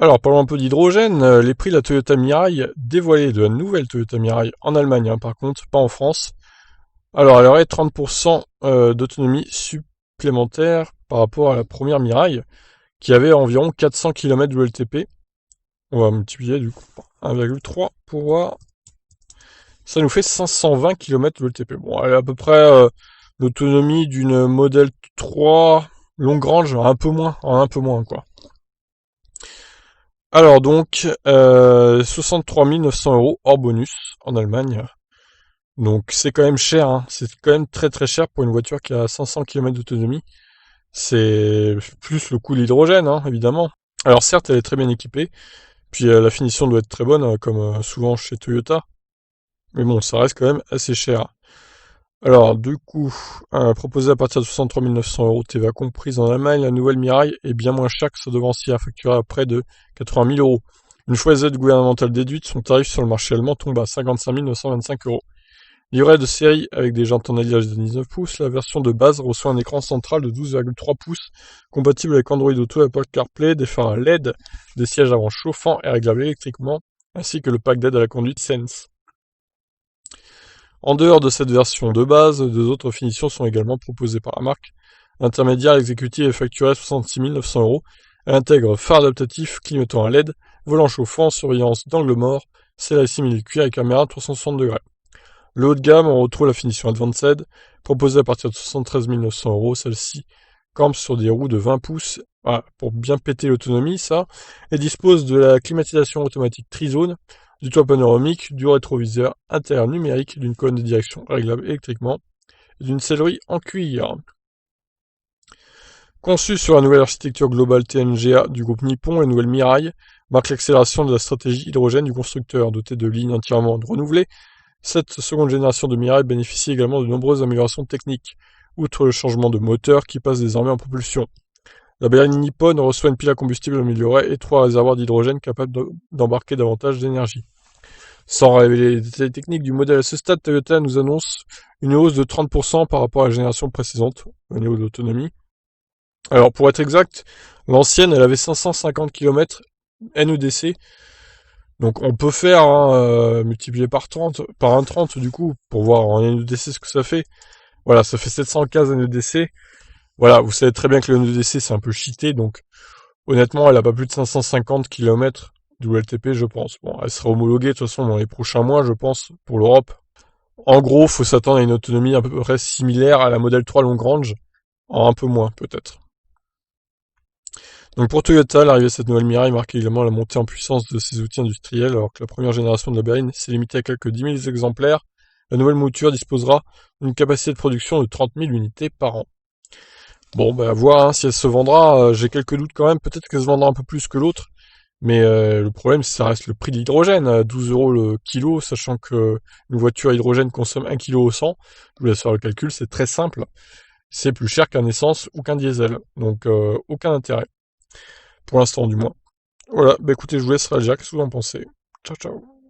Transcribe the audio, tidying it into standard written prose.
Alors, parlons un peu d'hydrogène. Les prix de la Toyota Mirai, dévoilés de la nouvelle Toyota Mirai en Allemagne, hein, par contre, pas en France. Alors, elle aurait 30% d'autonomie supplémentaire par rapport à la première Mirai, qui avait environ 400 km de LTP. On va multiplier du coup par 1,3 pour voir. Ça nous fait 520 km de LTP. Bon, elle est à peu près l'autonomie d'une Model 3 longue range, un peu moins quoi. Alors donc, 63 900 euros hors bonus en Allemagne. Donc c'est quand même cher, hein. C'est quand même très très cher pour une voiture qui a 500 km d'autonomie. C'est plus le coût de l'hydrogène, hein, évidemment. Alors certes, elle est très bien équipée, puis la finition doit être très bonne, comme souvent chez Toyota. Mais bon, ça reste quand même assez cher. Alors du coup, proposé à partir de 63 900 euros TVA comprise en Allemagne, la nouvelle Mirai est bien moins chère que sa devancière, facturée à près de 80 000 euros. Une fois les aides gouvernementales déduites, son tarif sur le marché allemand tombe à 55 925 euros. Livret de série avec des jantes en alliage de 19 pouces, la version de base reçoit un écran central de 12,3 pouces, compatible avec Android Auto, Apple CarPlay, des phares LED, des sièges avant chauffants et réglables électriquement, ainsi que le pack d'aide à la conduite Sense. En dehors de cette version de base, deux autres finitions sont également proposées par la marque. L'intermédiaire exécutif est facturé à 66 900 euros. Elle intègre phare adaptatif, clignotant à LED, volant chauffant, surveillance d'angle mort, selle à simili-cuir et caméra 360 degrés. Le haut de gamme, on retrouve la finition Advanced, proposée à partir de 73 900 euros. Celle-ci campe sur des roues de 20 pouces, pour bien péter l'autonomie, ça, et dispose de la climatisation automatique trizone, du toit panoramique, du rétroviseur intérieur numérique, d'une colonne de direction réglable électriquement, et d'une sellerie en cuir. Conçue sur la nouvelle architecture globale TNGA du groupe Nippon, la nouvelle Mirai marque l'accélération de la stratégie hydrogène du constructeur, dotée de lignes entièrement renouvelées. Cette seconde génération de Mirai bénéficie également de nombreuses améliorations techniques, outre le changement de moteur qui passe désormais en propulsion. La berline Nippon reçoit une pile à combustible améliorée et 3 réservoirs d'hydrogène capables d'embarquer davantage d'énergie. Sans révéler les détails techniques du modèle à ce stade, Toyota nous annonce une hausse de 30% par rapport à la génération précédente, au niveau de l'autonomie. Alors pour être exact, l'ancienne elle avait 550 km NEDC, donc on peut faire multiplier par 30, par 1,30 du coup, pour voir en NEDC ce que ça fait. Voilà, ça fait 715 NEDC. Voilà, vous savez très bien que le NEDC c'est un peu cheaté, donc honnêtement elle a pas plus de 550 km WLTP je pense. Bon, elle sera homologuée de toute façon dans les prochains mois je pense, pour l'Europe. En gros, faut s'attendre à une autonomie à peu près similaire à la Model 3 Long Range, en un peu moins peut-être. Donc pour Toyota, l'arrivée de cette nouvelle Mirai marque également la montée en puissance de ses outils industriels, alors que la première génération de la berline s'est limitée à quelques 10 000 exemplaires. La nouvelle mouture disposera d'une capacité de production de 30 000 unités par an. Bon, à voir si elle se vendra. J'ai quelques doutes quand même. Peut-être qu'elle se vendra un peu plus que l'autre. Mais le problème, ça reste le prix de l'hydrogène, à 12 euros le kilo, sachant que une voiture à hydrogène consomme 1 kg au 100. Je vous laisse faire le calcul, c'est très simple. C'est plus cher qu'un essence ou qu'un diesel. Donc aucun intérêt. Pour l'instant du moins. Voilà, écoutez, je vous laisse réagir, qu'est-ce que vous en pensez? Ciao ciao.